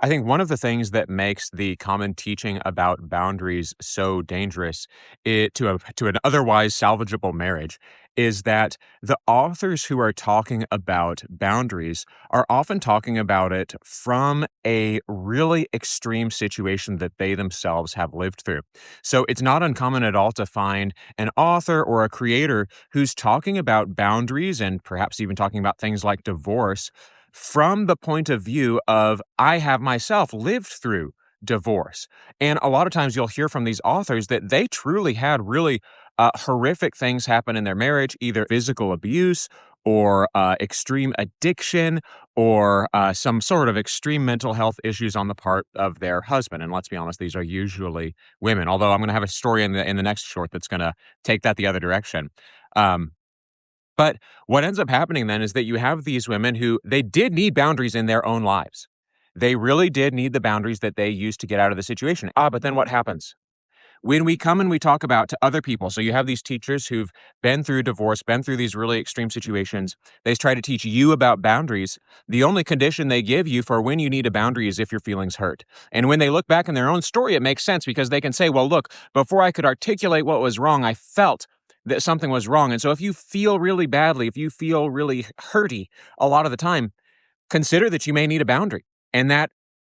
I think one of the things that makes the common teaching about boundaries so dangerous to an otherwise salvageable marriage is that the authors who are talking about boundaries are often talking about it from a really extreme situation that they themselves have lived through. So it's not uncommon at all to find an author or a creator who's talking about boundaries and perhaps even talking about things like divorce from the point of view of I have myself lived through divorce. And a lot of times you'll hear from these authors that they truly had really horrific things happen in their marriage, either physical abuse or extreme addiction or some sort of extreme mental health issues on the part of their husband. And let's be honest, these are usually women. Although I'm going to have a story in the next short that's going to take that the other direction. Um, but what ends up happening then is that you have these women who they did need boundaries in their own lives. They really did need the boundaries that they used to get out of the situation. But then what happens? When we come and we talk about to other people, so you have these teachers who've been through divorce, been through these really extreme situations. They try to teach you about boundaries. The only condition they give you for when you need a boundary is if your feelings hurt. And when they look back in their own story, it makes sense because they can say, well, look, before I could articulate what was wrong, I felt that something was wrong. And so if you feel really badly, if you feel really hurty a lot of the time, consider that you may need a boundary. And that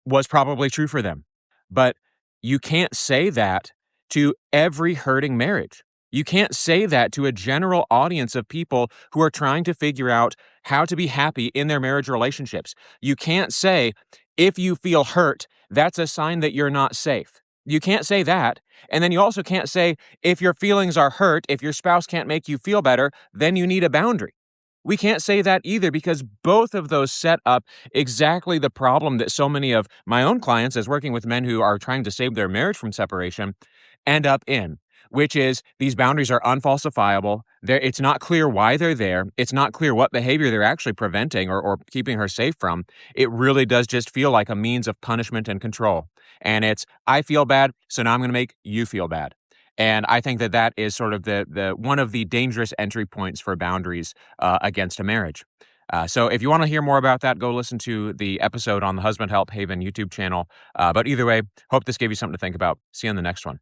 was probably true for them. But you can't say that to every hurting marriage. You can't say that to a general audience of people who are trying to figure out how to be happy in their marriage relationships. You can't say, if you feel hurt, that's a sign that you're not safe. You can't say that. And then you also can't say, if your feelings are hurt, if your spouse can't make you feel better, then you need a boundary. We can't say that either because both of those set up exactly the problem that so many of my own clients, as working with men who are trying to save their marriage from separation, end up in, which is these boundaries are unfalsifiable. It's not clear why they're there. It's not clear what behavior they're actually preventing or keeping her safe from. It really does just feel like a means of punishment and control. And it's, I feel bad, so now I'm going to make you feel bad. And I think that that is sort of the one of the dangerous entry points for boundaries against a marriage. So if you want to hear more about that, go listen to the episode on the Husband Help Haven YouTube channel. But either way, hope this gave you something to think about. See you on the next one.